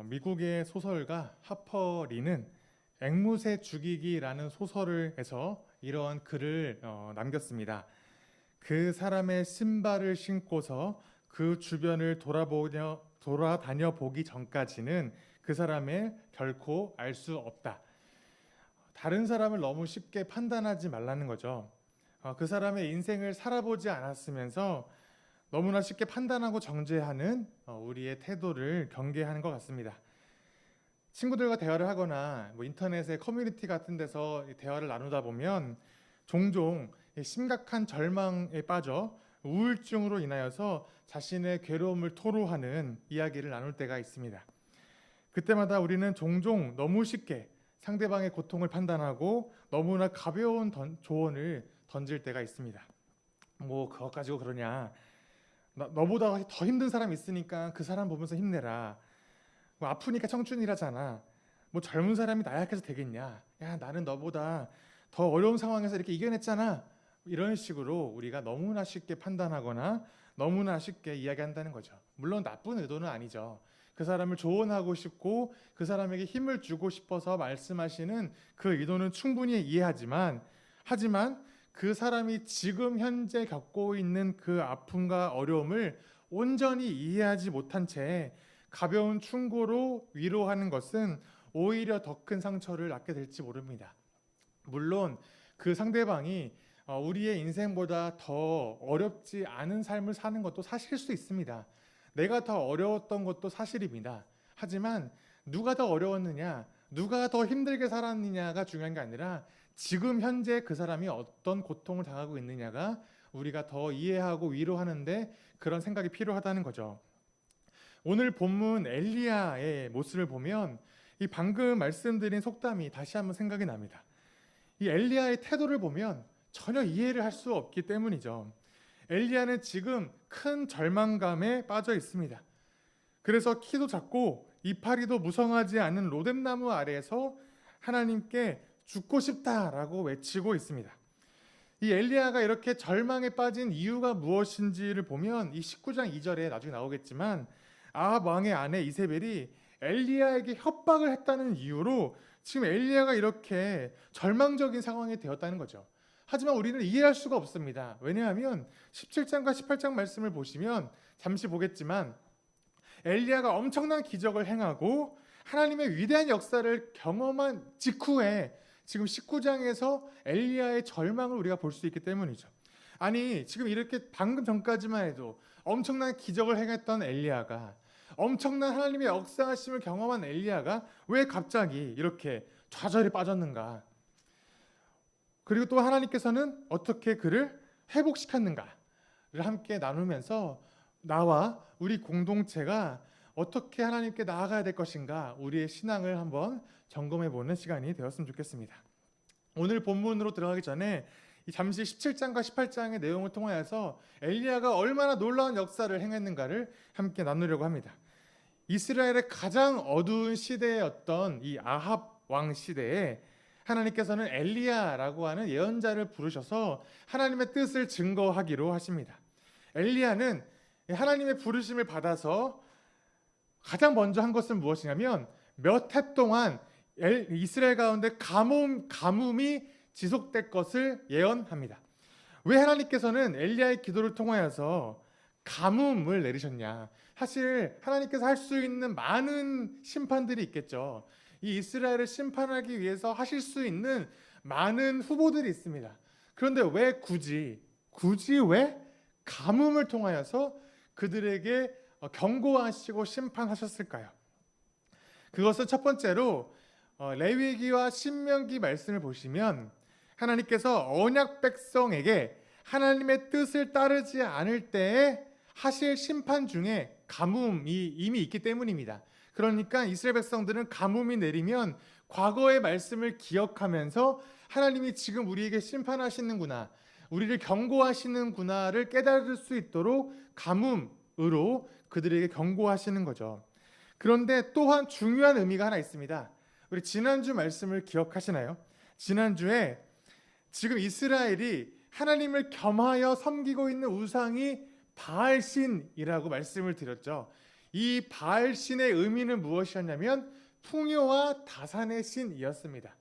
미국의 소설가 하퍼 리는 앵무새 죽이기라는 소설을 해서 이러한 글을 남겼습니다. 그 사람의 신발을 신고서 그 주변을 돌아다녀 보기 전까지는 그 사람을 결코 알 수 없다. 다른 사람을 너무 쉽게 판단하지 말라는 거죠. 그 사람의 인생을 살아보지 않았으면서 너무나 쉽게 판단하고 정죄하는 우리의 태도를 경계하는 것 같습니다. 친구들과 대화를 하거나 인터넷의 커뮤니티 같은 데서 대화를 나누다 보면 종종 심각한 절망에 빠져 우울증으로 인하여서 자신의 괴로움을 토로하는 이야기를 나눌 때가 있습니다. 그때마다 우리는 종종 너무 쉽게 상대방의 고통을 판단하고 너무나 가벼운 조언을 던질 때가 있습니다. 뭐 그것 가지고 그러냐, 너보다 더 힘든 사람 있으니까 그 사람 보면서 힘내라. 뭐 아프니까 청춘이라잖아. 뭐 젊은 사람이 나약해서 되겠냐. 야, 나는 너보다 더 어려운 상황에서 이렇게 이겨냈잖아. 이런 식으로 우리가 너무나 쉽게 판단하거나 너무나 쉽게 이야기한다는 거죠. 물론 나쁜 의도는 아니죠. 그 사람을 조언하고 싶고 그 사람에게 힘을 주고 싶어서 말씀하시는 그 의도는 충분히 이해하지만 그 사람이 지금 현재 겪고 있는 그 아픔과 어려움을 온전히 이해하지 못한 채 가벼운 충고로 위로하는 것은 오히려 더 큰 상처를 낳게 될지 모릅니다. 물론 그 상대방이 우리의 인생보다 더 어렵지 않은 삶을 사는 것도 사실일 수 있습니다. 내가 더 어려웠던 것도 사실입니다. 하지만 누가 더 어려웠느냐, 누가 더 힘들게 살았느냐가 중요한 게 아니라 지금 현재 그 사람이 어떤 고통을 당하고 있느냐가 우리가 더 이해하고 위로하는데 그런 생각이 필요하다는 거죠. 오늘 본문 엘리야의 모습을 보면 이 방금 말씀드린 속담이 다시 한번 생각이 납니다. 이 엘리야의 태도를 보면 전혀 이해를 할 수 없기 때문이죠. 엘리야는 지금 큰 절망감에 빠져 있습니다. 그래서 키도 작고 이파리도 무성하지 않은 로뎀나무 아래에서 하나님께 죽고 싶다라고 외치고 있습니다. 이 엘리야가 이렇게 절망에 빠진 이유가 무엇인지를 보면 이 19장 2절에 나중에 나오겠지만 아합 왕의 아내 이세벨이 엘리야에게 협박을 했다는 이유로 지금 엘리야가 이렇게 절망적인 상황이 되었다는 거죠. 하지만 우리는 이해할 수가 없습니다. 왜냐하면 17장과 18장 말씀을 보시면 잠시 보겠지만 엘리야가 엄청난 기적을 행하고 하나님의 위대한 역사를 경험한 직후에 지금 19장에서 엘리야의 절망을 우리가 볼 수 있기 때문이죠. 아니, 지금 이렇게 방금 전까지만 해도 엄청난 기적을 행했던 엘리야가, 엄청난 하나님의 역사하심을 경험한 엘리야가 왜 갑자기 이렇게 좌절에 빠졌는가? 그리고 또 하나님께서는 어떻게 그를 회복시켰는가를 함께 나누면서 나와 우리 공동체가 어떻게 하나님께 나아가야 될 것인가, 우리의 신앙을 한번 점검해보는 시간이 되었으면 좋겠습니다. 오늘 본문으로 들어가기 전에 잠시 17장과 18장의 내용을 통하여서 엘리야가 얼마나 놀라운 역사를 행했는가를 함께 나누려고 합니다. 이스라엘의 가장 어두운 시대였던 이 아합 왕 시대에 하나님께서는 엘리야라고 하는 예언자를 부르셔서 하나님의 뜻을 증거하기로 하십니다. 엘리야는 하나님의 부르심을 받아서 가장 먼저 한 것은 무엇이냐면 몇 해 동안 이스라엘 가운데 가뭄이 지속될 것을 예언합니다. 왜 하나님께서는 엘리야의 기도를 통하여서 가뭄을 내리셨냐? 사실 하나님께서 할 수 있는 많은 심판들이 있겠죠. 이 이스라엘을 심판하기 위해서 하실 수 있는 많은 후보들이 있습니다. 그런데 왜 굳이 왜 가뭄을 통하여서 그들에게 경고하시고 심판하셨을까요? 그것은 첫 번째로 레위기와 신명기 말씀을 보시면 하나님께서 언약 백성에게 하나님의 뜻을 따르지 않을 때에 하실 심판 중에 가뭄이 이미 있기 때문입니다. 그러니까 이스라엘 백성들은 가뭄이 내리면 과거의 말씀을 기억하면서 하나님이 지금 우리에게 심판하시는구나, 우리를 경고하시는구나를 깨달을 수 있도록 가뭄으로 그들에게 경고하시는 거죠. 그런데 또한 중요한 의미가 하나 있습니다. 우리 지난주 말씀을 기억하시나요? 지난주에 지금 이스라엘이 하나님을 겸하여 섬기고 있는 우상이 바알신이라고 말씀을 드렸죠. 이 바알 신의 의미는 무엇이었냐면 풍요와 다산의 신이었습니다.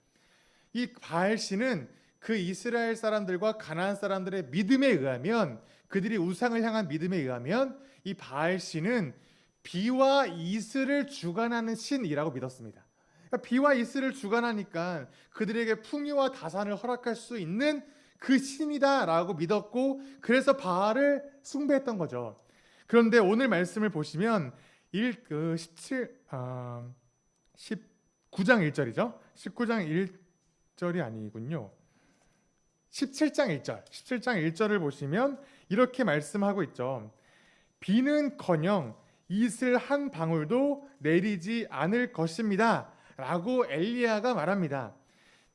이 바알 신은 그 이스라엘 사람들과 가나안 사람들의 믿음에 의하면, 그들이 우상을 향한 믿음에 의하면 이 바알 신은 비와 이슬을 주관하는 신이라고 믿었습니다. 그러니까 비와 이슬을 주관하니까 그들에게 풍요와 다산을 허락할 수 있는 그 신이다라고 믿었고, 그래서 바알을 숭배했던 거죠. 그런데 오늘 말씀을 보시면 19장 1절이죠. 19장 1절이 아니군요. 17장 1절을 보시면 이렇게 말씀하고 있죠. 비는커녕 이슬 한 방울도 내리지 않을 것입니다 라고 엘리야가 말합니다.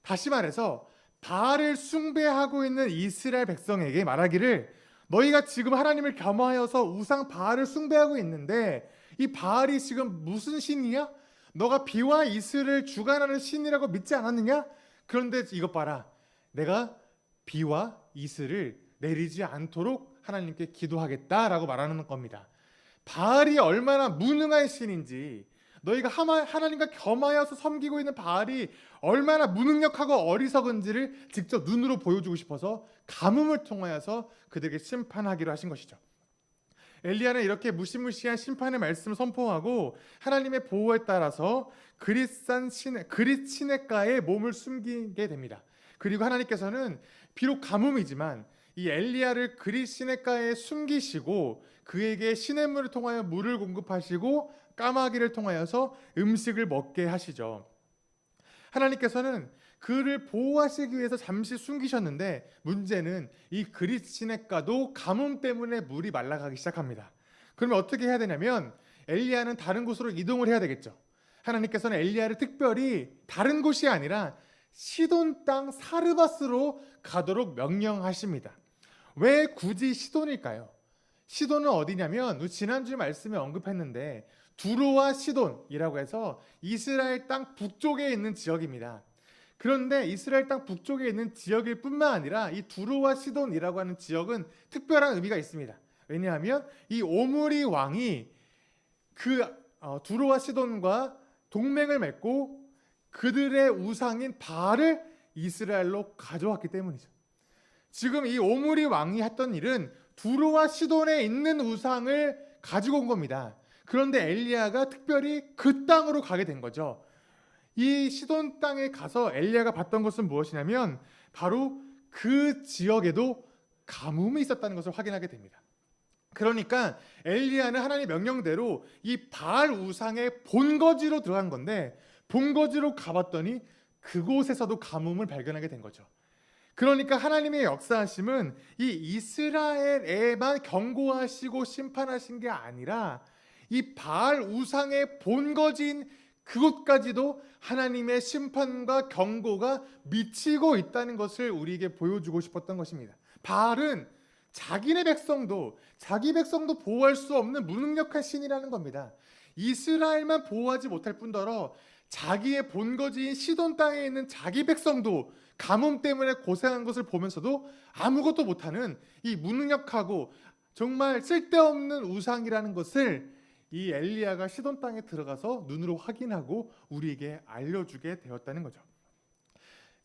다시 말해서 바알을 숭배하고 있는 이스라엘 백성에게 말하기를, 너희가 지금 하나님을 겸하여서 우상 바알을 숭배하고 있는데 이 바알이 지금 무슨 신이냐? 너가 비와 이슬을 주관하는 신이라고 믿지 않았느냐? 그런데 이것 봐라, 내가 비와 이슬을 내리지 않도록 하나님께 기도하겠다라고 말하는 겁니다. 바알이 얼마나 무능한 신인지, 너희가 하나님과 겸하여서 섬기고 있는 바알이 얼마나 무능력하고 어리석은지를 직접 눈으로 보여주고 싶어서 가뭄을 통하여서 그들에게 심판하기로 하신 것이죠. 엘리야는 이렇게 무시무시한 심판의 말씀을 선포하고 하나님의 보호에 따라서 그릿 시냇가에 몸을 숨기게 됩니다. 그리고 하나님께서는 비록 가뭄이지만 이 엘리야를 그릿 시냇가에 숨기시고 그에게 시냇물을 통하여 물을 공급하시고 까마귀를 통하여서 음식을 먹게 하시죠. 하나님께서는 그를 보호하시기 위해서 잠시 숨기셨는데, 문제는 이 그릿 시냇가도 가뭄 때문에 물이 말라가기 시작합니다. 그러면 어떻게 해야 되냐면 엘리야는 다른 곳으로 이동을 해야 되겠죠. 하나님께서는 엘리야를 특별히 다른 곳이 아니라 시돈 땅 사르밧으로 가도록 명령하십니다. 왜 굳이 시돈일까요? 시돈은 어디냐면 지난주 말씀에 언급했는데 두로와 시돈이라고 해서 이스라엘 땅 북쪽에 있는 지역입니다. 그런데 이스라엘 땅 북쪽에 있는 지역일 뿐만 아니라 이 두로와 시돈이라고 하는 지역은 특별한 의미가 있습니다. 왜냐하면 이 오므리 왕이 두로와 시돈과 동맹을 맺고 그들의 우상인 바알을 이스라엘로 가져왔기 때문이죠. 지금 이 오므리 왕이 했던 일은 두로와 시돈에 있는 우상을 가지고 온 겁니다. 그런데 엘리야가 특별히 그 땅으로 가게 된 거죠. 이 시돈 땅에 가서 엘리야가 봤던 것은 무엇이냐면 바로 그 지역에도 가뭄이 있었다는 것을 확인하게 됩니다. 그러니까 엘리야는 하나님의 명령대로 이 바알 우상의 본거지로 들어간 건데, 본거지로 가봤더니 그곳에서도 가뭄을 발견하게 된 거죠. 그러니까 하나님의 역사하심은 이 이스라엘에만 경고하시고 심판하신 게 아니라 이 바알 우상의 본거지인 그곳까지도 하나님의 심판과 경고가 미치고 있다는 것을 우리에게 보여주고 싶었던 것입니다. 바알은 자기 백성도 보호할 수 없는 무능력한 신이라는 겁니다. 이스라엘만 보호하지 못할 뿐더러 자기의 본거지인 시돈 땅에 있는 자기 백성도 가뭄 때문에 고생한 것을 보면서도 아무것도 못하는 이 무능력하고 정말 쓸데없는 우상이라는 것을 이 엘리야가 시돈 땅에 들어가서 눈으로 확인하고 우리에게 알려주게 되었다는 거죠.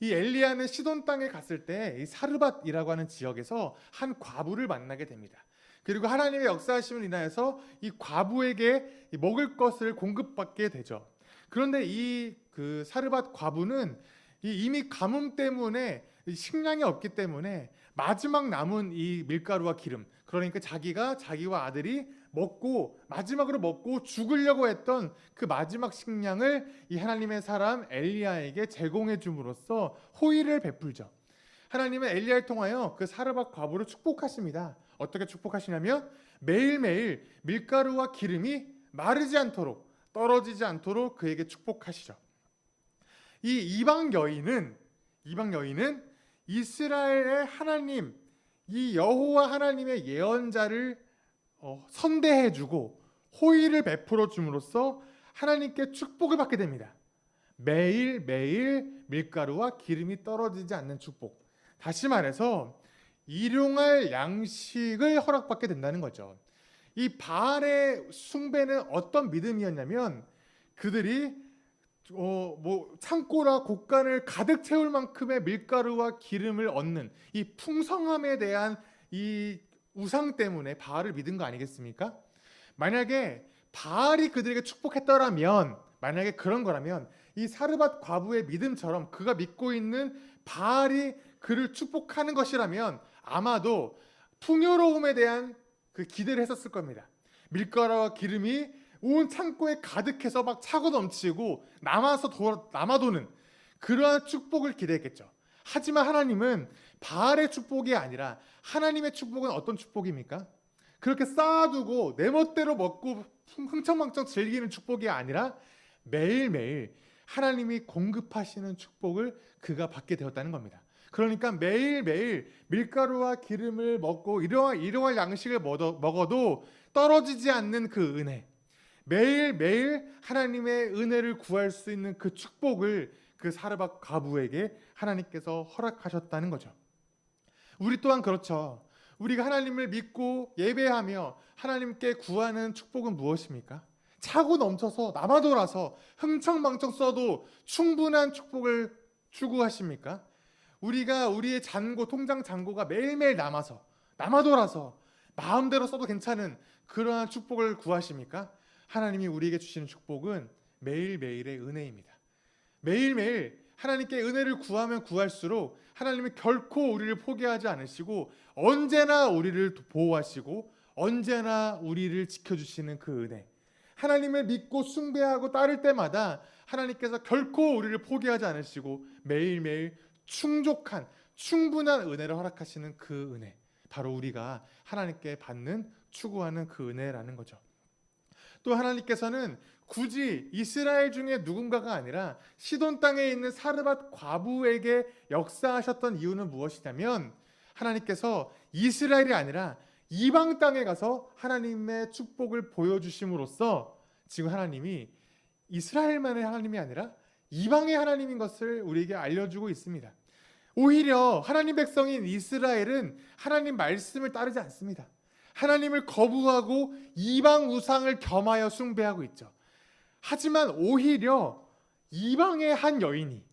이 엘리야는 시돈 땅에 갔을 때 이 사르밧이라고 하는 지역에서 한 과부를 만나게 됩니다. 그리고 하나님의 역사하심을 인하여서 이 과부에게 먹을 것을 공급받게 되죠. 그런데 이 사르밧 과부는 이미 가뭄 때문에 식량이 없기 때문에 마지막 남은 이 밀가루와 기름, 그러니까 자기와 아들이 마지막으로 먹고 죽으려고 했던 그 마지막 식량을 이 하나님의 사람 엘리야에게 제공해 줌으로써 호의를 베풀죠. 하나님은 엘리야를 통하여 그 사르밧 과부를 축복하십니다. 어떻게 축복하시냐면 매일매일 밀가루와 기름이 마르지 않도록, 떨어지지 않도록 그에게 축복하시죠. 이 이방 여인은 이스라엘의 하나님, 이 여호와 하나님의 예언자를 선대해주고 호의를 베풀어 줌으로써 하나님께 축복을 받게 됩니다. 매일 밀가루와 기름이 떨어지지 않는 축복. 다시 말해서 일용할 양식을 허락받게 된다는 거죠. 이 바알의 숭배는 어떤 믿음이었냐면 그들이 창고나 곳간을 가득 채울 만큼의 밀가루와 기름을 얻는 이 풍성함에 대한 이 우상 때문에 바알을 믿은 거 아니겠습니까? 만약에 바알이 그들에게 축복했더라면, 만약에 그런 거라면 이 사르밧 과부의 믿음처럼 그가 믿고 있는 바알이 그를 축복하는 것이라면 아마도 풍요로움에 대한 그 기대를 했었을 겁니다. 밀가루와 기름이 온 창고에 가득해서 막 차고 넘치고 남아도는 그러한 축복을 기대했겠죠. 하지만 하나님은 바알의 축복이 아니라 하나님의 축복은 어떤 축복입니까? 그렇게 쌓아두고 내 멋대로 먹고 흥청망청 즐기는 축복이 아니라 매일매일 하나님이 공급하시는 축복을 그가 받게 되었다는 겁니다. 그러니까 매일매일 밀가루와 기름을 먹고 이러한 양식을 먹어도 떨어지지 않는 그 은혜, 매일매일 하나님의 은혜를 구할 수 있는 그 축복을 그 사르밧 과부에게 하나님께서 허락하셨다는 거죠. 우리 또한 그렇죠. 우리가 하나님을 믿고 예배하며 하나님께 구하는 축복은 무엇입니까? 차고 넘쳐서 남아돌아서 흥청망청 써도 충분한 축복을 추구하십니까? 우리가 우리의 통장 잔고가 매일매일 남아돌아서 마음대로 써도 괜찮은 그러한 축복을 구하십니까? 하나님이 우리에게 주시는 축복은 매일매일의 은혜입니다. 매일매일 하나님께 은혜를 구하면 구할수록 하나님은 결코 우리를 포기하지 않으시고 언제나 우리를 보호하시고 언제나 우리를 지켜주시는 그 은혜, 하나님을 믿고 숭배하고 따를 때마다 하나님께서 결코 우리를 포기하지 않으시고 매일매일 충분한 은혜를 허락하시는 그 은혜, 바로 우리가 하나님께 추구하는 그 은혜라는 거죠. 또 하나님께서는 굳이 이스라엘 중에 누군가가 아니라 시돈 땅에 있는 사르밧 과부에게 역사하셨던 이유는 무엇이냐면, 하나님께서 이스라엘이 아니라 이방 땅에 가서 하나님의 축복을 보여주심으로써 지금 하나님이 이스라엘만의 하나님이 아니라 이방의 하나님인 것을 우리에게 알려주고 있습니다. 오히려 하나님 백성인 이스라엘은 하나님 말씀을 따르지 않습니다. 하나님을 거부하고 이방 우상을 겸하여 숭배하고 있죠. 하지만 오히려 이방의 한 여인이,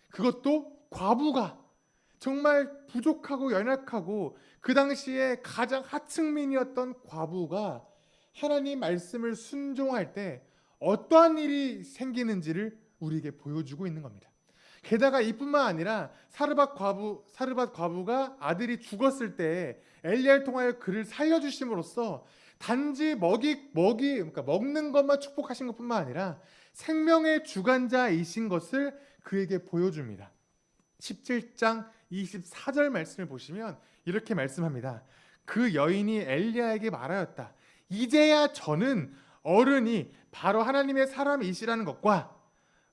그것도 과부가, 정말 부족하고 연약하고 그 당시에 가장 하층민이었던 과부가 하나님 말씀을 순종할 때 어떠한 일이 생기는지를 우리에게 보여주고 있는 겁니다. 게다가 이뿐만 아니라 사르밧 과부가 아들이 죽었을 때 엘리야를 통하여 그를 살려주심으로써 단지 그러니까 먹는 것만 축복하신 것뿐만 아니라 생명의 주관자이신 것을 그에게 보여줍니다. 17장 24절 말씀을 보시면 이렇게 말씀합니다. 그 여인이 엘리야에게 말하였다. 이제야 저는 어른이 바로 하나님의 사람이시라는 것과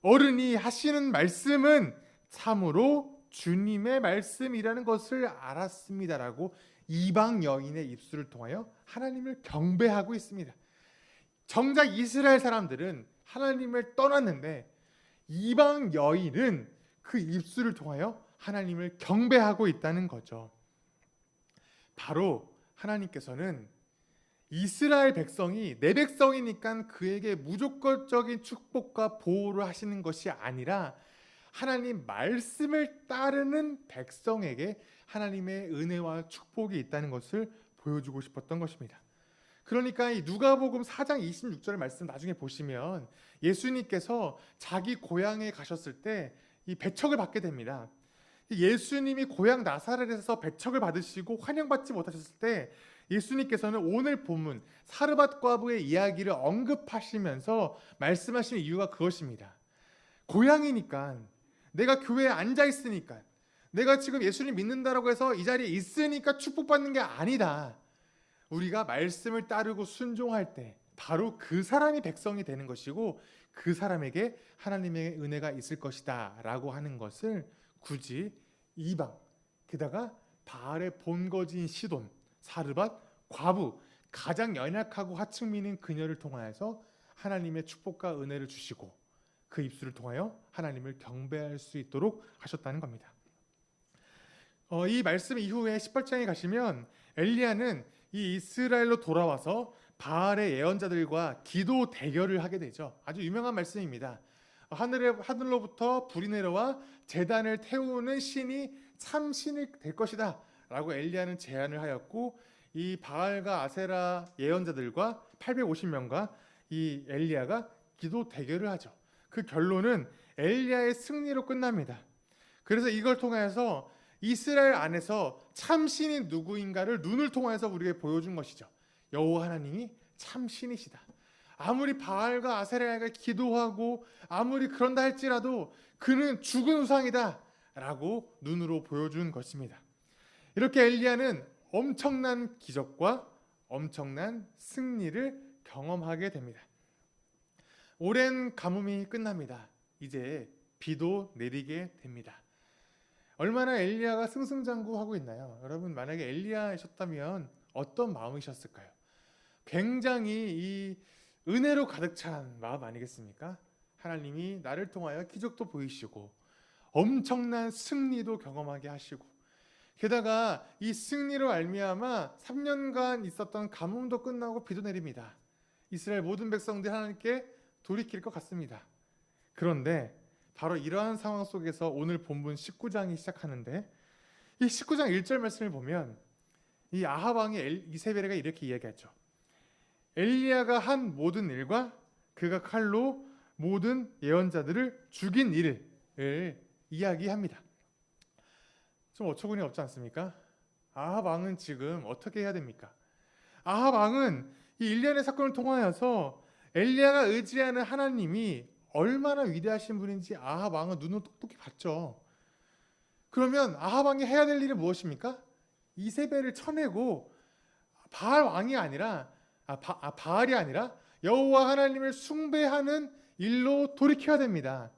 어른이 하시는 말씀은 참으로 주님의 말씀이라는 것을 알았습니다라고 이방 여인의 입술을 통하여 하나님을 경배하고 있습니다. 정작 이스라엘 사람들은 하나님을 떠났는데 이방 여인은 그 입술을 통하여 하나님을 경배하고 있다는 거죠. 바로 하나님께서는 이스라엘 백성이 내 백성이니까 그에게 무조건적인 축복과 보호를 하시는 것이 아니라 하나님 말씀을 따르는 백성에게 하나님의 은혜와 축복이 있다는 것을 보여주고 싶었던 것입니다. 그러니까 이 누가복음 4장 26절 말씀 나중에 보시면 예수님께서 자기 고향에 가셨을 때 이 배척을 받게 됩니다. 예수님이 고향 나사렛에서 배척을 받으시고 환영받지 못하셨을 때 예수님께서는 오늘 본문 사르밧 과부의 이야기를 언급하시면서 말씀하신 이유가 그것입니다. 고향이니까, 내가 교회에 앉아 있으니까, 내가 지금 예수님 믿는다라고 해서 이 자리에 있으니까 축복받는 게 아니다. 우리가 말씀을 따르고 순종할 때 바로 그 사람이 백성이 되는 것이고 그 사람에게 하나님의 은혜가 있을 것이다 라고 하는 것을 굳이 이방, 게다가 바알의 본거지인 시돈, 사르밧, 과부, 가장 연약하고 하층민인 그녀를 통하여서 하나님의 축복과 은혜를 주시고 그 입술을 통하여 하나님을 경배할 수 있도록 하셨다는 겁니다. 이 말씀 이후에 18장에 가시면 엘리야는 이 이스라엘로 돌아와서 바알의 예언자들과 기도 대결을 하게 되죠. 아주 유명한 말씀입니다. 하늘로부터 불이 내려와 제단을 태우는 신이 참 신이 될 것이다 라고 엘리야는 제안을 하였고, 이 바알과 아세라 예언자들과 850명과 이 엘리야가 기도 대결을 하죠. 그 결론은 엘리야의 승리로 끝납니다. 그래서 이걸 통해서 이스라엘 안에서 참신이 누구인가를 눈을 통해서 우리에게 보여준 것이죠. 여호와 하나님이 참신이시다. 아무리 바알과 아세라가 기도하고 아무리 그런다 할지라도 그는 죽은 우상이다 라고 눈으로 보여준 것입니다. 이렇게 엘리야는 엄청난 기적과 엄청난 승리를 경험하게 됩니다. 오랜 가뭄이 끝납니다. 이제 비도 내리게 됩니다. 얼마나 엘리야가 승승장구하고 있나요? 여러분, 만약에 엘리야이셨다면 어떤 마음이셨을까요? 굉장히 이 은혜로 가득 찬 마음 아니겠습니까? 하나님이 나를 통하여 기적도 보이시고 엄청난 승리도 경험하게 하시고, 게다가 이 승리로 알미암아 3년간 있었던 가뭄도 끝나고 비도 내립니다. 이스라엘 모든 백성들이 하나님께 돌이킬 것 같습니다. 그런데 바로 이러한 상황 속에서 오늘 본문 19장이 시작하는데, 이 19장 1절 말씀을 보면 이 아합 왕이 이세벨에게 이렇게 이야기하죠. 엘리야가 한 모든 일과 그가 칼로 모든 예언자들을 죽인 일을 이야기합니다. 좀 어처구니 없지 않습니까? 아합 왕은 지금 어떻게 해야 됩니까? 아합 왕은 이 일련의 사건을 통하여서 엘리야가 의지하는 하나님이 얼마나 위대하신 분인지 아합 왕은 눈으로 똑똑히 봤죠. 그러면 아합 왕이 해야 될 일은 무엇입니까? 이세벨을 쳐내고 바알이 아니라 여호와 하나님을 숭배하는 일로 돌이켜야 됩니다.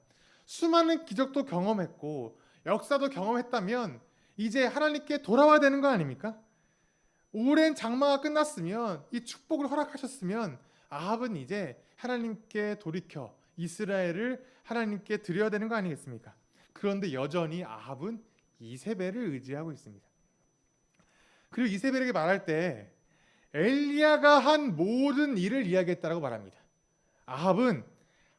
수많은 기적도 경험했고 역사도 경험했다면 이제 하나님께 돌아와야 되는 거 아닙니까? 오랜 장마가 끝났으면, 이 축복을 허락하셨으면 아합은 이제 하나님께 돌이켜 이스라엘을 하나님께 드려야 되는 거 아니겠습니까? 그런데 여전히 아합은 이세벨을 의지하고 있습니다. 그리고 이세벨에게 말할 때 엘리야가 한 모든 일을 이야기했다라고 말합니다. 아합은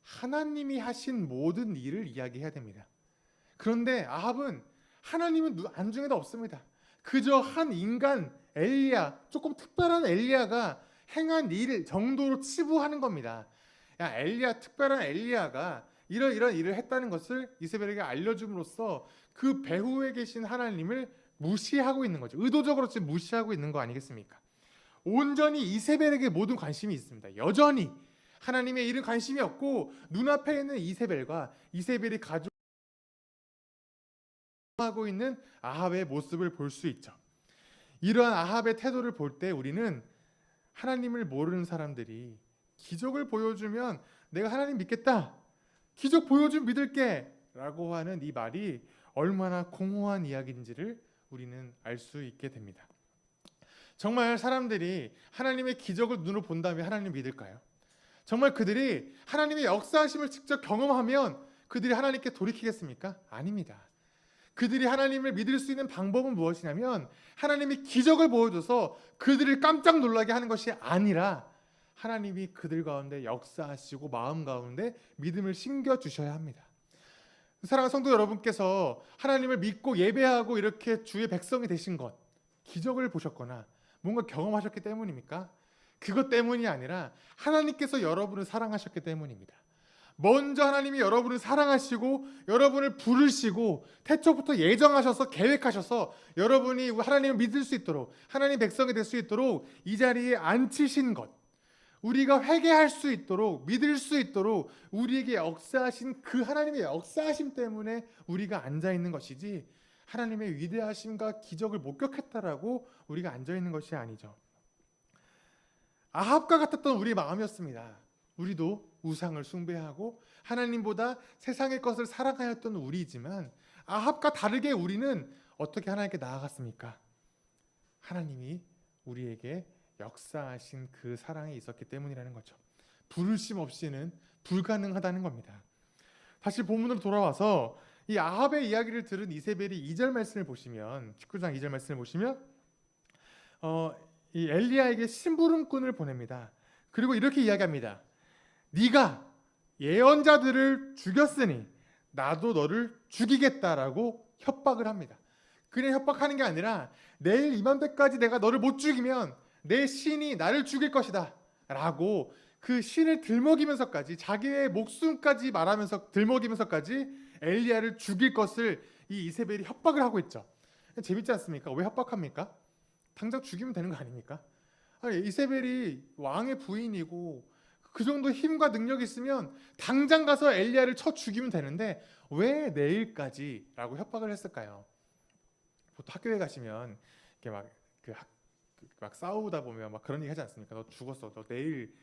하나님이 하신 모든 일을 이야기해야 됩니다. 그런데 아합은 하나님은 안중에도 없습니다. 그저 한 인간 엘리야, 조금 특별한 엘리야가 행한 일 정도로 치부하는 겁니다. 야, 특별한 엘리야가 이런 일을 했다는 것을 이세벨에게 알려줌으로써 그 배후에 계신 하나님을 무시하고 있는 거죠. 의도적으로 지금 무시하고 있는 거 아니겠습니까? 온전히 이세벨에게 모든 관심이 있습니다. 여전히 하나님의 일은 관심이 없고 눈앞에 있는 이세벨과 이세벨이 가져하고 있는 아합의 모습을 볼 수 있죠. 이러한 아합의 태도를 볼 때 우리는 하나님을 모르는 사람들이 기적을 보여주면 내가 하나님 믿겠다, 기적 보여주면 믿을게 라고 하는 이 말이 얼마나 공허한 이야기인지를 우리는 알 수 있게 됩니다. 정말 사람들이 하나님의 기적을 눈으로 본다면 하나님을 믿을까요? 정말 그들이 하나님의 역사하심을 직접 경험하면 그들이 하나님께 돌이키겠습니까? 아닙니다. 그들이 하나님을 믿을 수 있는 방법은 무엇이냐면 하나님이 기적을 보여줘서 그들을 깜짝 놀라게 하는 것이 아니라 하나님이 그들 가운데 역사하시고 마음 가운데 믿음을 심겨주셔야 합니다. 사랑하는 성도 여러분께서 하나님을 믿고 예배하고 이렇게 주의 백성이 되신 것, 기적을 보셨거나 뭔가 경험하셨기 때문입니까? 그것 때문이 아니라 하나님께서 여러분을 사랑하셨기 때문입니다. 먼저 하나님이 여러분을 사랑하시고 여러분을 부르시고 태초부터 예정하셔서 계획하셔서 여러분이 하나님을 믿을 수 있도록, 하나님 백성이 될 수 있도록 이 자리에 앉히신 것, 우리가 회개할 수 있도록, 믿을 수 있도록 우리에게 역사하신 그 하나님의 역사하심 때문에 우리가 앉아있는 것이지, 하나님의 위대하심과 기적을 목격했다라고 우리가 앉아있는 것이 아니죠. 아합과 같았던 우리의 마음이었습니다. 우리도 우상을 숭배하고 하나님보다 세상의 것을 사랑하였던 우리이지만 아합과 다르게 우리는 어떻게 하나님께 나아갔습니까? 하나님이 우리에게 역사하신 그 사랑이 있었기 때문이라는 거죠. 부르심 없이는 불가능하다는 겁니다. 다시 본문으로 돌아와서 이 아합의 이야기를 들은 이세벨이 2절 말씀을 보시면, 19장 2절 말씀을 보시면 이 엘리야에게 심부름꾼을 보냅니다. 그리고 이렇게 이야기합니다. 네가 예언자들을 죽였으니 나도 너를 죽이겠다라고 협박을 합니다. 그냥 협박하는 게 아니라 내일 이맘때까지 내가 너를 못 죽이면 내 신이 나를 죽일 것이다 라고 그 신을 들먹이면서까지 자기의 목숨까지 말하면서 들먹이면서까지 엘리야를 죽일 것을 이 이세벨이 협박을 하고 있죠. 재밌지 않습니까? 왜 협박합니까? 당장 죽이면 되는 거 아닙니까? 아니, 이세벨이 왕의 부인이고 그 정도 힘과 능력이 있으면 당장 가서 엘리야를 쳐 죽이면 되는데 왜 내일까지라고 협박을 했을까요? 보통 학교에 가시면 이렇게 막 싸우다 보면 막 그런 얘기 하지 않습니까? 너 죽었어. 너 내일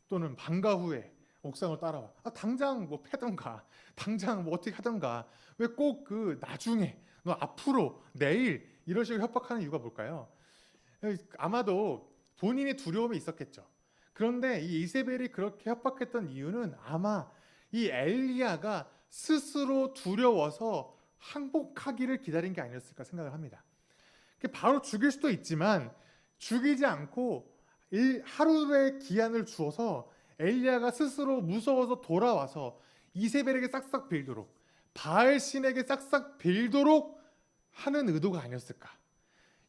또는 방과 후에 옥상을 따라와. 당장 뭐 패던가, 당장 뭐 어떻게 하던가. 왜 꼭 그 나중에, 너 앞으로, 내일 이런 식으로 협박하는 이유가 뭘까요? 아마도 본인의 두려움이 있었겠죠. 그런데 이 이세벨이 그렇게 협박했던 이유는 아마 이 엘리야가 스스로 두려워서 항복하기를 기다린 게 아니었을까 생각을 합니다. 바로 죽일 수도 있지만 죽이지 않고 하루의 기한을 주어서 엘리야가 스스로 무서워서 돌아와서 이세벨에게 싹싹 빌도록, 바알 신에게 싹싹 빌도록 하는 의도가 아니었을까.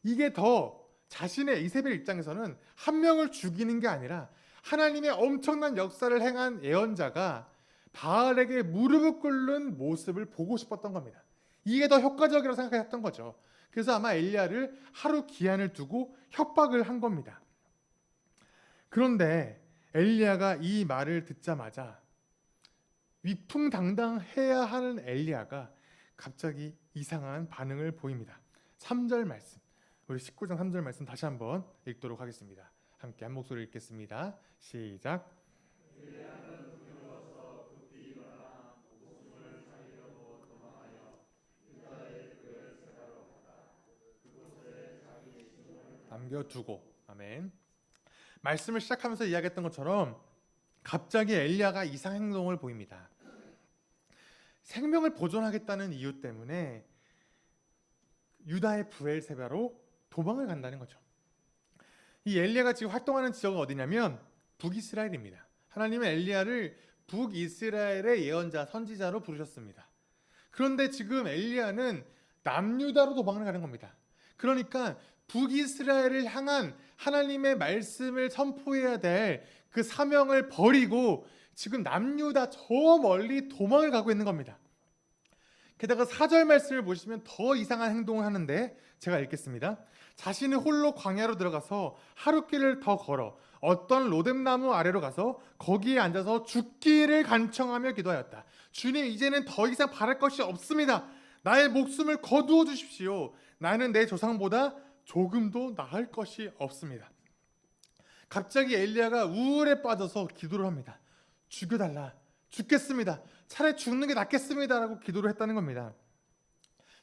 이게 더 자신의 이세벨 입장에서는 한 명을 죽이는 게 아니라 하나님의 엄청난 역사를 행한 예언자가 바알에게 무릎을 꿇는 모습을 보고 싶었던 겁니다. 이게 더 효과적이라고 생각했던 거죠. 그래서 아마 엘리야를 하루 기한을 두고 협박을 한 겁니다. 그런데 엘리야가 이 말을 듣자마자 위풍당당해야 하는 엘리야가 갑자기 이상한 반응을 보입니다. 3절 말씀, 우리 19장 3절 말씀 다시 한번 읽도록 하겠습니다. 함께 한 목소리 읽겠습니다. 시작. 남겨두고. 아멘. 말씀을 시작하면서 이야기했던 것처럼 갑자기 엘리야가 이상 행동을 보입니다. 생명을 보존하겠다는 이유 때문에 유다의 브엘세바로 도망을 간다는 거죠. 이 엘리야가 지금 활동하는 지역은 어디냐면 북이스라엘입니다. 하나님은 엘리야를 북이스라엘의 예언자, 선지자로 부르셨습니다. 그런데 지금 엘리야는 남유다로 도망을 가는 겁니다. 그러니까 북이스라엘을 향한 하나님의 말씀을 선포해야 될 그 사명을 버리고 지금 남유다 저 멀리 도망을 가고 있는 겁니다. 게다가 4절 말씀을 보시면 더 이상한 행동을 하는데 제가 읽겠습니다. 자신은 홀로 광야로 들어가서 하룻길을 더 걸어 어떤 로뎀나무 아래로 가서 거기에 앉아서 죽기를 간청하며 기도하였다. 주님, 이제는 더 이상 바랄 것이 없습니다. 나의 목숨을 거두어 주십시오. 나는 내 조상보다 조금도 나을 것이 없습니다. 갑자기 엘리야가 우울에 빠져서 기도를 합니다. 죽여달라. 죽겠습니다. 차라리 죽는 게 낫겠습니다. 라고 기도를 했다는 겁니다.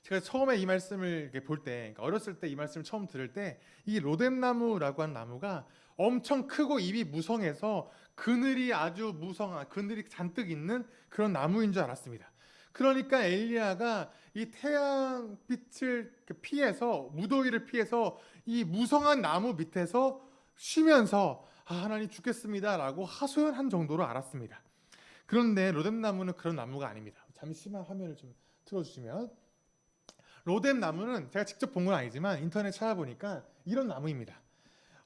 제가 처음에 이 말씀을 볼 때, 그러니까 어렸을 때 이 말씀을 처음 들을 때 이 로뎀나무라고 하는 나무가 엄청 크고 잎이 무성해서 그늘이 아주 무성한, 그늘이 잔뜩 있는 그런 나무인 줄 알았습니다. 그러니까 엘리야가 이 태양빛을 피해서, 무더위를 피해서 이 무성한 나무 밑에서 쉬면서 하나님 죽겠습니다 라고 하소연한 정도로 알았습니다. 그런데 로뎀나무는 그런 나무가 아닙니다. 잠시만 화면을 좀 틀어주시면, 로뎀나무는 제가 직접 본 건 아니지만 인터넷 찾아보니까 이런 나무입니다.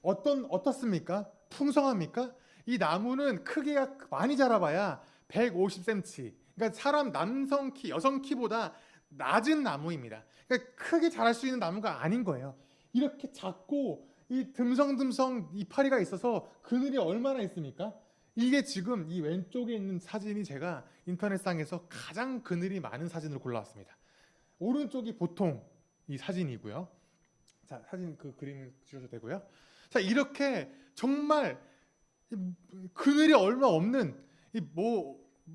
어떻습니까? 풍성합니까? 이 나무는 크기가 많이 자라봐야 150cm, 그러니까 사람 남성 키, 여성 키보다 낮은 나무입니다. 그러니까 크게 자랄 수 있는 나무가 아닌 거예요. 이렇게 작고 이 듬성듬성 이파리가 있어서 그늘이 얼마나 있습니까? 이게 지금 이 왼쪽에 있는 사진이 제가 인터넷상에서 가장 그늘이 많은 사진으로 골라왔습니다. 오른쪽이 보통 이 사진이고요. 자, 사진 그 그림을 지우셔도 되고요. 자, 이렇게 정말 그늘이 얼마 없는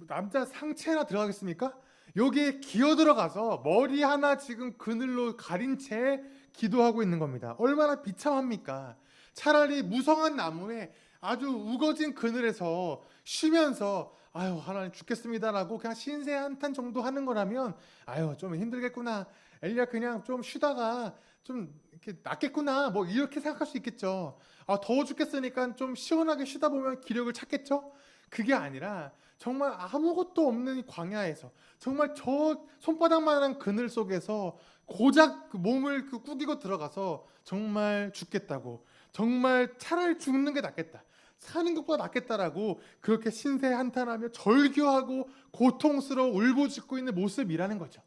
남자 상체나 들어가겠습니까? 여기에 기어 들어가서 머리 하나 지금 그늘로 가린 채 기도하고 있는 겁니다. 얼마나 비참합니까? 차라리 무성한 나무에 아주 우거진 그늘에서 쉬면서 아유 하나님 죽겠습니다라고 그냥 신세 한탄 정도 하는 거라면 아유 좀 힘들겠구나, 엘리야 그냥 좀 쉬다가 좀 이렇게 낫겠구나 뭐 이렇게 생각할 수 있겠죠. 더워 죽겠으니까 좀 시원하게 쉬다 보면 기력을 찾겠죠. 그게 아니라 정말 아무것도 없는 이 광야에서 정말 저 손바닥만한 그늘 속에서 고작 그 몸을 꾸기고 들어가서 정말 죽겠다고, 정말 차라리 죽는 게 낫겠다, 사는 것보다 낫겠다라고 그렇게 신세 한탄하며 절규하고 고통스러워 울부짖고 있는 모습이라는 거죠.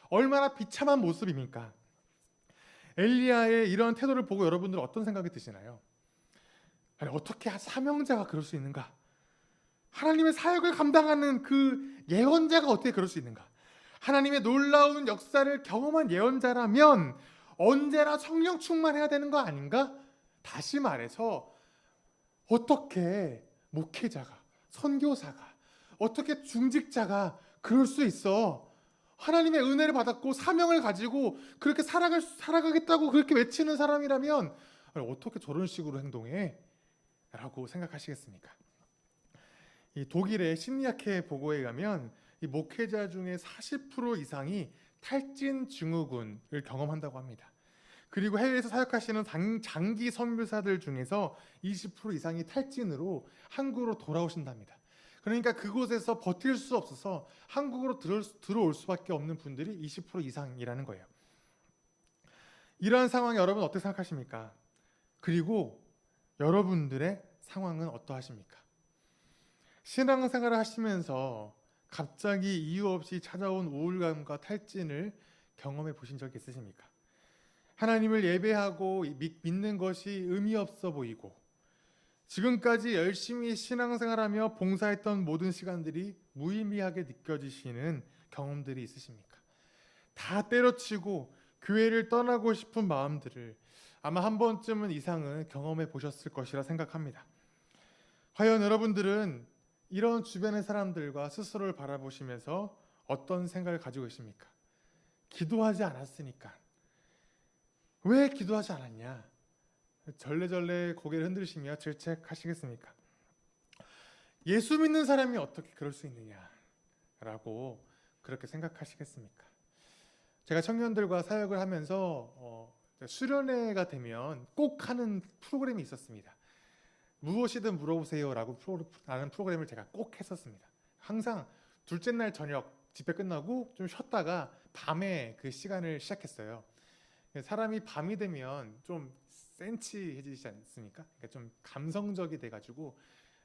얼마나 비참한 모습입니까? 엘리야의 이런 태도를 보고 여러분들은 어떤 생각이 드시나요? 아니, 어떻게 사명자가 그럴 수 있는가? 하나님의 사역을 감당하는 그 예언자가 어떻게 그럴 수 있는가? 하나님의 놀라운 역사를 경험한 예언자라면 언제나 성령 충만해야 되는 거 아닌가? 다시 말해서 어떻게 목회자가, 선교사가, 어떻게 중직자가 그럴 수 있어? 하나님의 은혜를 받았고 사명을 가지고 그렇게 살아가겠다고 그렇게 외치는 사람이라면 어떻게 저런 식으로 행동해? 라고 생각하시겠습니까? 이 독일의 심리학회 보고에 가면 이 목회자 중에 40% 이상이 탈진 증후군을 경험한다고 합니다. 그리고 해외에서 사역하시는 장기 선교사들 중에서 20% 이상이 탈진으로 한국으로 돌아오신답니다. 그러니까 그곳에서 버틸 수 없어서 한국으로 들어올 수밖에 없는 분들이 20% 이상이라는 거예요. 이러한 상황에 여러분 어떻게 생각하십니까? 그리고 여러분들의 상황은 어떠하십니까? 신앙생활을 하시면서 갑자기 이유 없이 찾아온 우울감과 탈진을 경험해 보신 적 있으십니까? 하나님을 예배하고 믿는 것이 의미 없어 보이고 지금까지 열심히 신앙생활하며 봉사했던 모든 시간들이 무의미하게 느껴지시는 경험들이 있으십니까? 다 때려치고 교회를 떠나고 싶은 마음들을 아마 한 번쯤은 이상은 경험해 보셨을 것이라 생각합니다. 과연 여러분들은 이런 주변의 사람들과 스스로를 바라보시면서 어떤 생각을 가지고 계십니까? 기도하지 않았으니까. 왜 기도하지 않았냐? 절레절레 고개를 흔들시며 질책하시겠습니까? 예수 믿는 사람이 어떻게 그럴 수 있느냐라고 그렇게 생각하시겠습니까? 제가 청년들과 사역을 하면서 수련회가 되면 꼭 하는 프로그램이 있었습니다. 무엇이든 물어보세요라고 라는 프로그램을 제가 꼭 했었습니다. 항상 둘째 날 저녁 집회 끝나고 좀 쉬었다가 밤에 그 시간을 시작했어요. 사람이 밤이 되면 좀 센치해지지 않습니까? 그러니까 좀 감성적이 돼가지고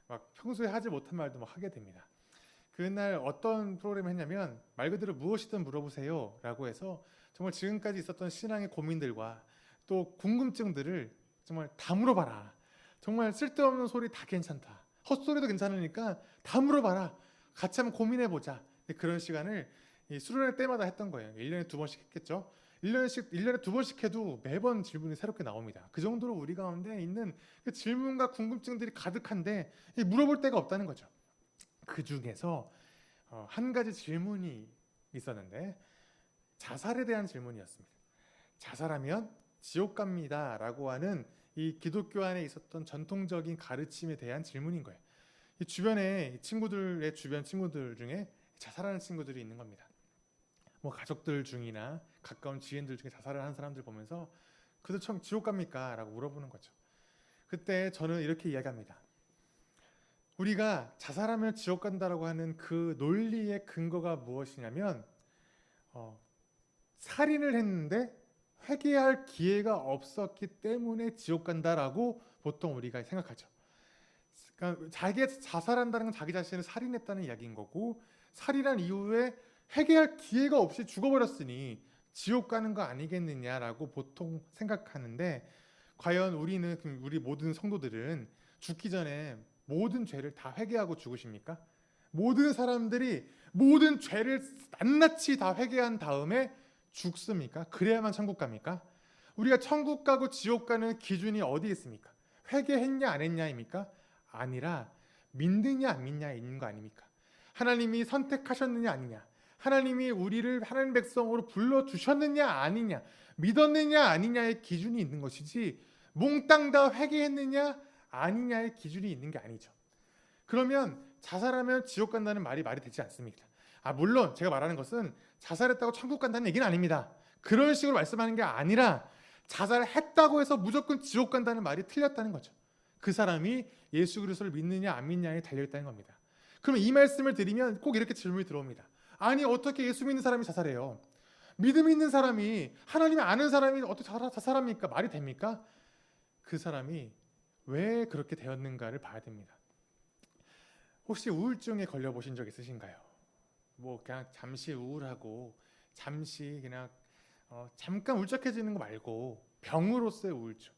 막 평소에 하지 못한 말도 막 하게 됩니다. 그날 어떤 프로그램을 했냐면 말 그대로 무엇이든 물어보세요라고 해서 정말 지금까지 있었던 신앙의 고민들과 또 궁금증들을 정말 다 물어봐라. 정말 쓸데없는 소리 다 괜찮다. 헛소리도 괜찮으니까 다 물어봐라. 같이 한번 고민해보자. 그런 시간을 수련회 때마다 했던 거예요. 1년에 2번씩 했겠죠. 1년에 2번씩 해도 매번 질문이 새롭게 나옵니다. 그 정도로 우리 가운데 있는 그 질문과 궁금증들이 가득한데 물어볼 데가 없다는 거죠. 그 중에서 한 가지 질문이 있었는데 자살에 대한 질문이었습니다. 자살하면 지옥 갑니다 라고 하는 이 기독교 안에 있었던 전통적인 가르침에 대한 질문인 거예요. 이 주변에 친구들의 주변 친구들 중에 자살하는 친구들이 있는 겁니다. 뭐 가족들 중이나 가까운 지인들 중에 자살을 한 사람들 보면서 그들 참 지옥 갑니까? 라고 물어보는 거죠. 그때 저는 이렇게 이야기합니다. 우리가 자살하면 지옥 간다라고 하는 그 논리의 근거가 무엇이냐면 살인을 했는데 회개할 기회가 없었기 때문에 지옥 간다라고 보통 우리가 생각하죠. 그러니까 자기가 자살한다는 건 자기 자신을 살인했다는 이야기인 거고 살인한 이후에 회개할 기회가 없이 죽어버렸으니 지옥 가는 거 아니겠느냐라고 보통 생각하는데 과연 우리 모든 성도들은 죽기 전에 모든 죄를 다 회개하고 죽으십니까? 모든 사람들이 모든 죄를 낱낱이 다 회개한 다음에 죽습니까? 그래야만 천국 갑니까? 우리가 천국 가고 지옥 가는 기준이 어디에 있습니까? 회개했냐 안 했냐입니까? 아니라 믿느냐 안 믿냐 있는 거 아닙니까? 하나님이 선택하셨느냐 아니냐, 하나님이 우리를 하나님 백성으로 불러주셨느냐 아니냐, 믿었느냐 아니냐의 기준이 있는 것이지 몽땅 다 회개했느냐 아니냐의 기준이 있는 게 아니죠. 그러면 자살하면 지옥 간다는 말이 되지 않습니다. 물론 제가 말하는 것은 자살했다고 천국 간다는 얘기는 아닙니다. 그런 식으로 말씀하는 게 아니라 자살했다고 해서 무조건 지옥 간다는 말이 틀렸다는 거죠. 그 사람이 예수 그리스도를 믿느냐 안 믿느냐에 달려있다는 겁니다. 그럼 이 말씀을 드리면 꼭 이렇게 질문이 들어옵니다. 아니 어떻게 예수 믿는 사람이 자살해요? 믿음 있는 사람이, 하나님을 아는 사람이 어떻게 자살합니까? 말이 됩니까? 그 사람이 왜 그렇게 되었는가를 봐야 됩니다. 혹시 우울증에 걸려보신 적 있으신가요? 뭐 그냥 잠시 우울하고 잠시 그냥 잠깐 울적해지는 거 말고 병으로서의 우울증.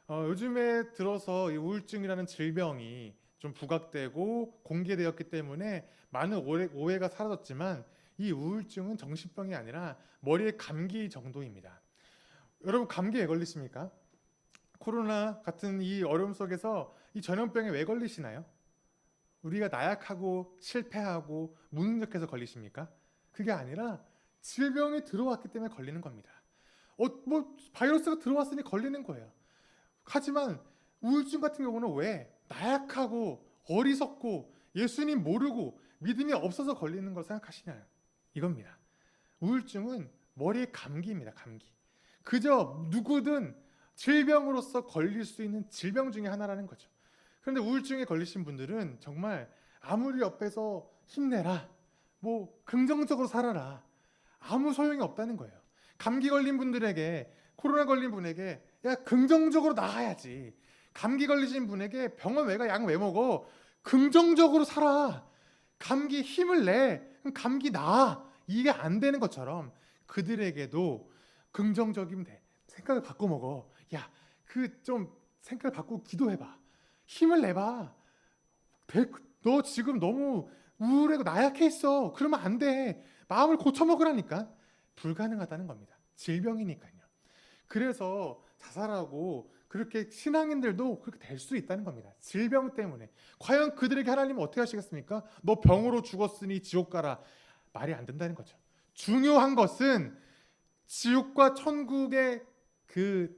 요즘에 들어서 이 우울증이라는 질병이 좀 부각되고 공개되었기 때문에 많은 오해가 사라졌지만 이 우울증은 정신병이 아니라 머리의 감기 정도입니다. 여러분 감기에 걸리십니까? 코로나 같은 이 어려움 속에서 이 전염병에 왜 걸리시나요? 우리가 나약하고 실패하고 무능력해서 걸리십니까? 그게 아니라 질병이 들어왔기 때문에 걸리는 겁니다. 뭐 바이러스가 들어왔으니 걸리는 거예요. 하지만 우울증 같은 경우는 왜 나약하고 어리석고 예수님 모르고 믿음이 없어서 걸리는 걸 생각하시나요? 이겁니다. 우울증은 머리의 감기입니다. 감기. 그저 누구든 질병으로서 걸릴 수 있는 질병 중에 하나라는 거죠. 그런데 우울증에 걸리신 분들은 정말 아무리 옆에서 힘내라, 뭐 긍정적으로 살아라, 아무 소용이 없다는 거예요. 감기 걸린 분들에게, 코로나 걸린 분에게 야 긍정적으로 나가야지. 감기 걸리신 분에게 병원 왜 가? 약 왜 먹어? 긍정적으로 살아. 감기 힘을 내. 감기 나아. 이게 안 되는 것처럼 그들에게도 긍정적이면 돼. 생각을 바꿔 먹어. 야, 그 좀 생각을 바꾸고 기도해봐. 힘을 내봐. 너 지금 너무 우울하고 나약해 있어. 그러면 안 돼. 마음을 고쳐 먹으라니까. 불가능하다는 겁니다. 질병이니까요. 그래서 자살하고 그렇게 신앙인들도 그렇게 될 수 있다는 겁니다. 질병 때문에. 과연 그들에게 하나님은 어떻게 하시겠습니까? 너 병으로 죽었으니 지옥 가라. 말이 안 된다는 거죠. 중요한 것은 지옥과 천국의 그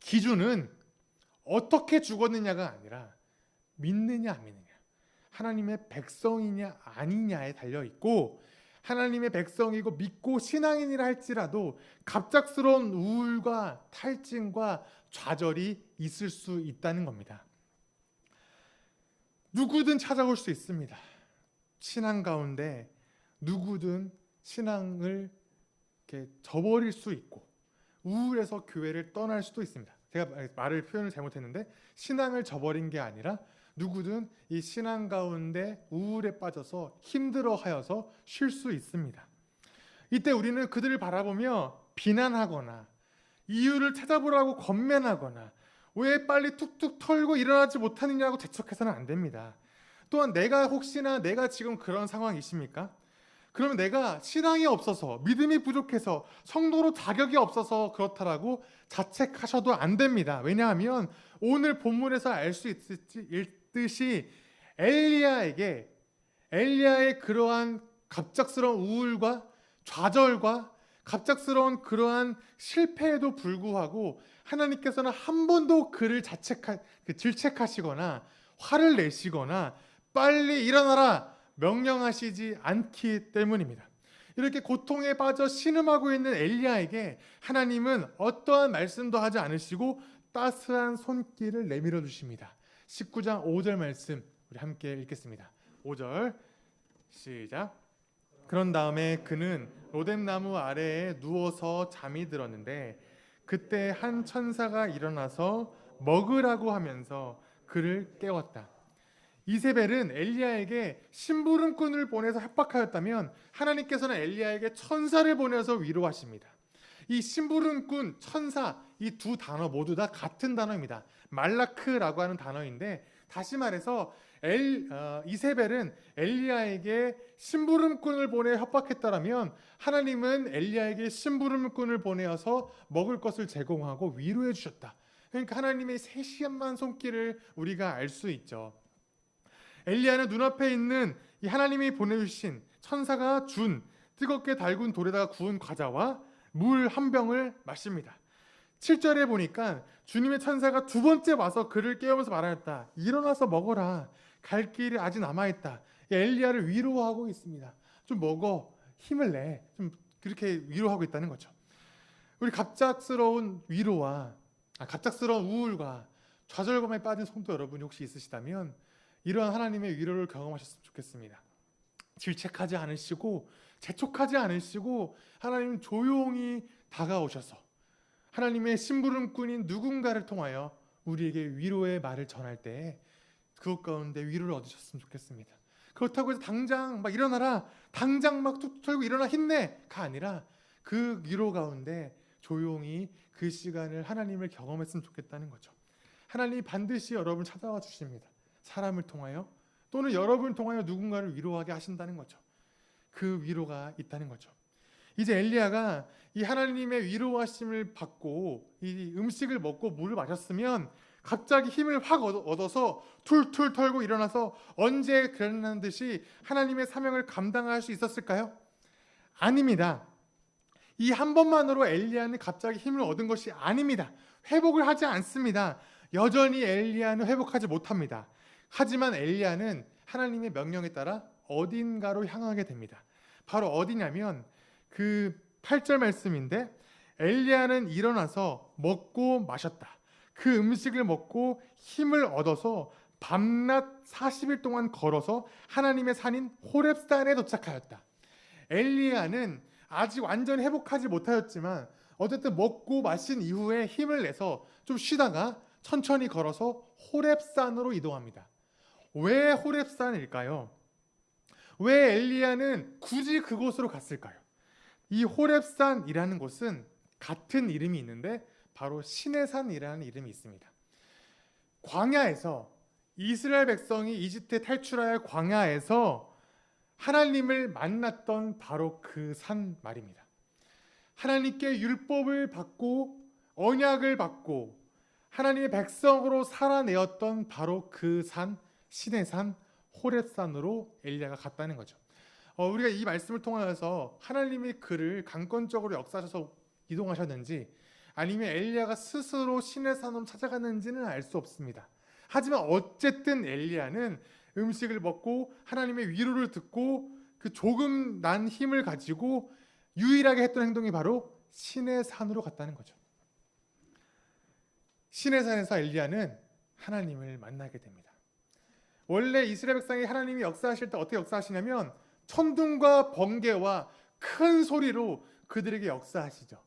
기준은 어떻게 죽었느냐가 아니라 믿느냐 안 믿느냐, 하나님의 백성이냐 아니냐에 달려 있고, 하나님의 백성이고 믿고 신앙인이라 할지라도 갑작스러운 우울과 탈진과 좌절이 있을 수 있다는 겁니다. 누구든 찾아올 수 있습니다. 신앙 가운데 누구든 신앙을 이렇게 저버릴 수 있고 우울해서 교회를 떠날 수도 있습니다. 제가 표현을 잘못했는데 신앙을 저버린 게 아니라 누구든 이 신앙 가운데 우울에 빠져서 힘들어하여서 쉴 수 있습니다. 이때 우리는 그들을 바라보며 비난하거나 이유를 찾아보라고 권면하거나 왜 빨리 툭툭 털고 일어나지 못하느냐고 재촉해서는 안 됩니다. 또한 혹시나 내가 지금 그런 상황이십니까? 그러면 내가 신앙이 없어서 믿음이 부족해서 성도로 자격이 없어서 그렇다라고 자책하셔도 안 됩니다. 왜냐하면 오늘 본문에서 알 수 있듯이 엘리야의 그러한 갑작스러운 우울과 좌절과 갑작스러운 그러한 실패에도 불구하고 하나님께서는 한 번도 그를 질책하시거나 화를 내시거나 빨리 일어나라 명령하시지 않기 때문입니다. 이렇게 고통에 빠져 신음하고 있는 엘리야에게 하나님은 어떠한 말씀도 하지 않으시고 따스한 손길을 내밀어 주십니다. 19장 5절 말씀 우리 함께 읽겠습니다. 5절 시작. 그런 다음에 그는 로뎀나무 아래에 누워서 잠이 들었는데 그때 한 천사가 일어나서 먹으라고 하면서 그를 깨웠다. 이세벨은 엘리야에게 심부름꾼을 보내서 협박하였다면 하나님께서는 엘리야에게 천사를 보내서 위로하십니다. 이 심부름꾼, 천사, 이 두 단어 모두 다 같은 단어입니다. 말라크라고 하는 단어인데, 다시 말해서 이세벨은 엘리야에게 심부름꾼을 보내 협박했다라면 하나님은 엘리야에게 심부름꾼을 보내어서 먹을 것을 제공하고 위로해 주셨다. 그러니까 하나님의 세심한 손길을 우리가 알 수 있죠. 엘리야는 눈앞에 있는 이 하나님이 보내주신 천사가 준 뜨겁게 달군 돌에다가 구운 과자와 물 한 병을 마십니다. 7절에 보니까 주님의 천사가 두 번째 와서 그를 깨우면서 말하였다. 일어나서 먹어라. 갈 길이 아직 남아있다. 엘리야를 위로하고 있습니다. 좀 먹어. 힘을 내. 좀 그렇게 위로하고 있다는 거죠. 우리 갑작스러운 위로와 갑작스러운 우울과 좌절감에 빠진 성도 여러분이 혹시 있으시다면 이러한 하나님의 위로를 경험하셨으면 좋겠습니다. 질책하지 않으시고 재촉하지 않으시고 하나님 조용히 다가오셔서 하나님의 심부름꾼인 누군가를 통하여 우리에게 위로의 말을 전할 때 그것 가운데 위로를 얻으셨으면 좋겠습니다. 그렇다고 해서 당장 막 일어나라, 당장 막 툭툭 털고 일어나 힘내가 아니라 그 위로 가운데 조용히 그 시간을 하나님을 경험했으면 좋겠다는 거죠. 하나님이 반드시 여러분을 찾아와 주십니다. 사람을 통하여 또는 여러분을 통하여 누군가를 위로하게 하신다는 거죠. 그 위로가 있다는 거죠. 이제 엘리야가 이 하나님의 위로하심을 받고 이 음식을 먹고 물을 마셨으면 갑자기 힘을 확 얻어서 툴툴 털고 일어나서 언제 그러는 듯이 하나님의 사명을 감당할 수 있었을까요? 아닙니다. 이 한 번만으로 엘리야는 갑자기 힘을 얻은 것이 아닙니다. 회복을 하지 않습니다. 여전히 엘리야는 회복하지 못합니다. 하지만 엘리야는 하나님의 명령에 따라 어딘가로 향하게 됩니다. 바로 어디냐면 그 8절 말씀인데 엘리야는 일어나서 먹고 마셨다. 그 음식을 먹고 힘을 얻어서 밤낮 40일 동안 걸어서 하나님의 산인 호렙산에 도착하였다. 엘리야는 아직 완전히 회복하지 못하였지만 어쨌든 먹고 마신 이후에 힘을 내서 좀 쉬다가 천천히 걸어서 호렙산으로 이동합니다. 왜 호렙산일까요? 왜 엘리야는 굳이 그곳으로 갔을까요? 이 호렙산이라는 곳은 같은 이름이 있는데 바로 신의 산이라는 이름이 있습니다. 광야에서 이스라엘 백성이 이집트에 탈출하여 광야에서 하나님을 만났던 바로 그 산 말입니다. 하나님께 율법을 받고 언약을 받고 하나님의 백성으로 살아내었던 바로 그 산, 신의 산 호렙산으로 엘리야가 갔다는 거죠. 우리가 이 말씀을 통하여서 하나님이 그를 강권적으로 역사하셔서 이동하셨는지 아니면 엘리야가 스스로 신의 산으로 찾아갔는지는 알 수 없습니다. 하지만 어쨌든 엘리야는 음식을 먹고 하나님의 위로를 듣고 그 조금 난 힘을 가지고 유일하게 했던 행동이 바로 신의 산으로 갔다는 거죠. 신의 산에서 엘리야는 하나님을 만나게 됩니다. 원래 이스라엘 백성이 하나님이 역사하실 때 어떻게 역사하시냐면 천둥과 번개와 큰 소리로 그들에게 역사하시죠.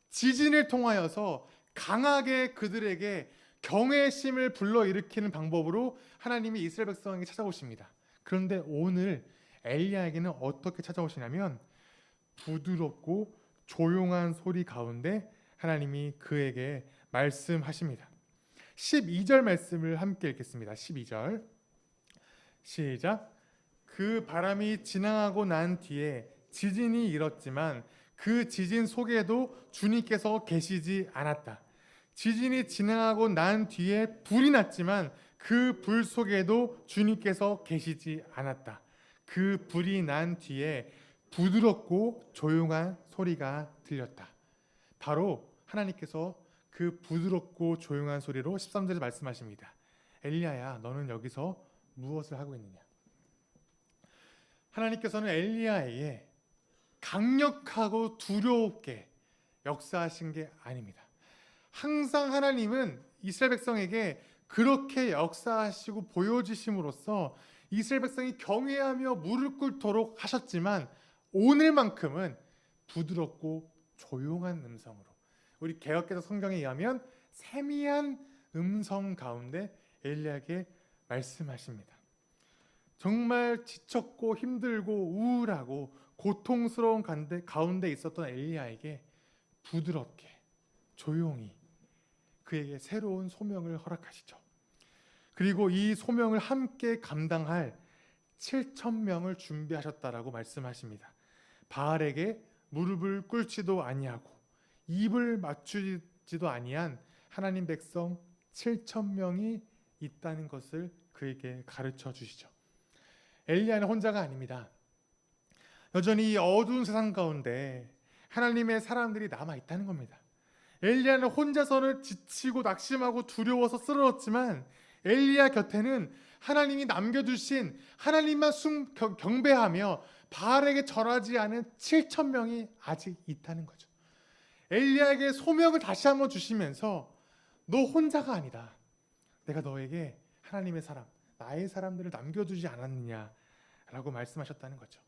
지진을 통하여서 강하게 그들에게 경외심을 불러일으키는 방법으로 하나님이 이스라엘 백성에게 찾아오십니다. 그런데 오늘 엘리야에게는 어떻게 찾아오시냐면 부드럽고 조용한 소리 가운데 하나님이 그에게 말씀하십니다. 12절 말씀을 함께 읽겠습니다. 12절 시작. 그 바람이 지나가고 난 뒤에 지진이 일었지만 그 지진 속에도 주님께서 계시지 않았다. 지진이 지나가고 난 뒤에 불이 났지만 그 불 속에도 주님께서 계시지 않았다. 그 불이 난 뒤에 부드럽고 조용한 소리가 들렸다. 바로 하나님께서 그 부드럽고 조용한 소리로 13절에 말씀하십니다. 엘리야야, 너는 여기서 무엇을 하고 있느냐? 하나님께서는 엘리야에게 강력하고 두렵게 역사하신 게 아닙니다. 항상 하나님은 이스라엘 백성에게 그렇게 역사하시고 보여주심으로써 이스라엘 백성이 경외하며 무릎 꿇도록 하셨지만 오늘만큼은 부드럽고 조용한 음성으로, 우리 개역개석 성경에 의하면 세미한 음성 가운데 엘리야에게 말씀하십니다. 정말 지쳤고 힘들고 우울하고 고통스러운 가운데 있었던 엘리야에게 부드럽게 조용히 그에게 새로운 소명을 허락하시죠. 그리고 이 소명을 함께 감당할 7,000명을 준비하셨다라고 말씀하십니다. 바알에게 무릎을 꿇지도 아니하고 입을 맞추지도 아니한 하나님 백성 7,000명이 있다는 것을 그에게 가르쳐 주시죠. 엘리야는 혼자가 아닙니다. 여전히 이 어두운 세상 가운데 하나님의 사람들이 남아 있다는 겁니다. 엘리야는 혼자서는 지치고 낙심하고 두려워서 쓰러졌지만 엘리야 곁에는 하나님이 남겨두신 하나님만 경배하며 바알에게 절하지 않은 7,000명이 아직 있다는 거죠. 엘리야에게 소명을 다시 한번 주시면서 너 혼자가 아니다. 내가 너에게 하나님의 사람, 나의 사람들을 남겨두지 않았느냐라고 말씀하셨다는 거죠.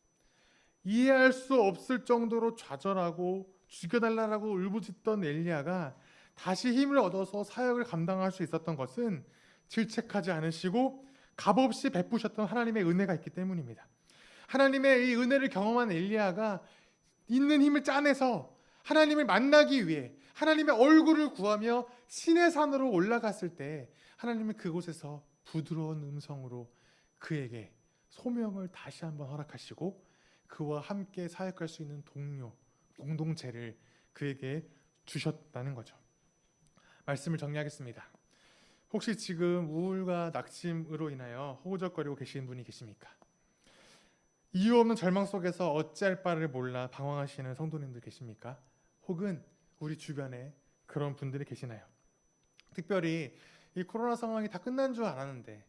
이해할 수 없을 정도로 좌절하고 죽여달라고 울부짖던 엘리야가 다시 힘을 얻어서 사역을 감당할 수 있었던 것은 질책하지 않으시고 값없이 베푸셨던 하나님의 은혜가 있기 때문입니다. 하나님의 이 은혜를 경험한 엘리야가 있는 힘을 짜내서 하나님을 만나기 위해 하나님의 얼굴을 구하며 시내 산으로 올라갔을 때 하나님은 그곳에서 부드러운 음성으로 그에게 소명을 다시 한번 허락하시고 그와 함께 사역할 수 있는 동료, 공동체를 그에게 주셨다는 거죠. 말씀을 정리하겠습니다. 혹시 지금 우울과 낙심으로 인하여 허우적거리고 계시는 분이 계십니까? 이유 없는 절망 속에서 어찌할 바를 몰라 방황하시는 성도님들 계십니까? 혹은 우리 주변에 그런 분들이 계시나요? 특별히 이 코로나 상황이 다 끝난 줄 알았는데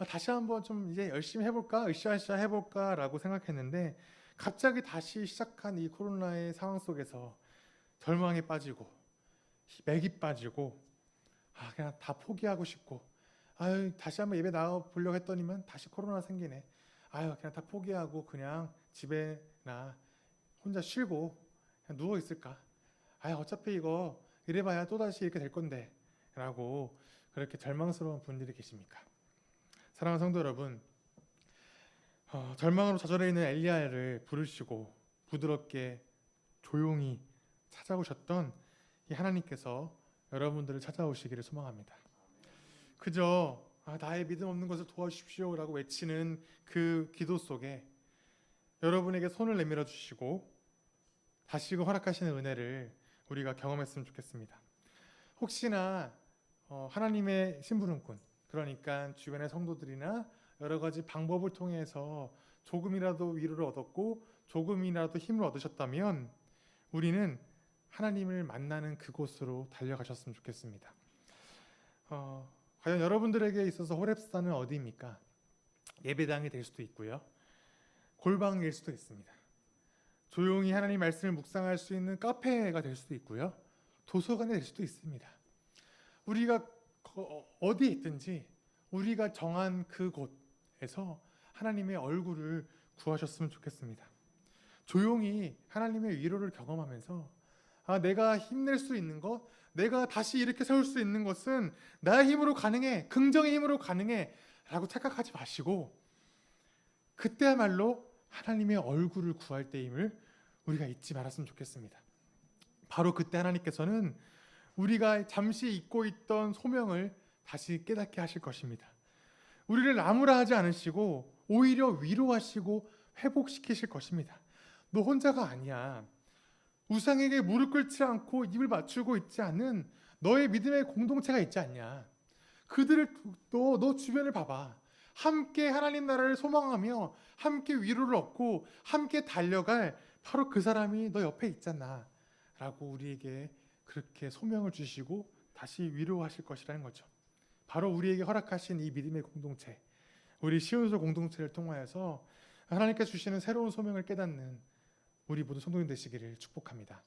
다시 한번 좀 이제 열심히 해볼까? 으쌰으쌰 해볼까? 라고 생각했는데 갑자기 다시 시작한 이 코로나의 상황 속에서 절망에 빠지고 맥이 빠지고 그냥 다 포기하고 싶고 다시 한번 예배 나와 보려고 했더니만 다시 코로나 생기네. 그냥 다 포기하고 그냥 집에나 혼자 쉬고 그냥 누워 있을까? 어차피 이거 이래봐야 또다시 이렇게 될 건데 라고 그렇게 절망스러운 분들이 계십니까? 사랑하는 성도 여러분, 절망으로 좌절해 있는 엘리야를 부르시고 부드럽게 조용히 찾아오셨던 이 하나님께서 여러분들을 찾아오시기를 소망합니다. 그저 나의 믿음 없는 것을 도와주십시오 라고 외치는 그 기도 속에 여러분에게 손을 내밀어 주시고 다시금 허락하시는 은혜를 우리가 경험했으면 좋겠습니다. 혹시나 하나님의 심부름꾼, 그러니까 주변의 성도들이나 여러 가지 방법을 통해서 조금이라도 위로를 얻었고 조금이라도 힘을 얻으셨다면 우리는 하나님을 만나는 그곳으로 달려가셨으면 좋겠습니다. 과연 여러분들에게 있어서 호렙산은 어디입니까? 예배당이 될 수도 있고요. 골방일 수도 있습니다. 조용히 하나님 말씀을 묵상할 수 있는 카페가 될 수도 있고요. 도서관이 될 수도 있습니다. 우리가 어디에 있든지 우리가 정한 그곳에서 하나님의 얼굴을 구하셨으면 좋겠습니다. 조용히 하나님의 위로를 경험하면서 내가 힘낼 수 있는 것, 내가 다시 이렇게 세울 수 있는 것은 나의 힘으로 가능해, 긍정의 힘으로 가능해 라고 착각하지 마시고 그때야말로 하나님의 얼굴을 구할 때임을 우리가 잊지 말았으면 좋겠습니다. 바로 그때 하나님께서는 우리가 잠시 잊고 있던 소명을 다시 깨닫게 하실 것입니다. 우리를 나무라 하지 않으시고 오히려 위로하시고 회복시키실 것입니다. 너 혼자가 아니야. 우상에게 무릎 꿇지 않고 입을 맞추고 있지 않은 너의 믿음의 공동체가 있지 않냐. 그들을 너 주변을 봐봐. 함께 하나님 나라를 소망하며 함께 위로를 얻고 함께 달려갈 바로 그 사람이 너 옆에 있잖아 라고 우리에게 그렇게 소명을 주시고 다시 위로하실 것이라는 거죠. 바로 우리에게 허락하신 이 믿음의 공동체, 우리 시온소 공동체를 통하여서 하나님께서 주시는 새로운 소명을 깨닫는 우리 모두 성도님 되시기를 축복합니다.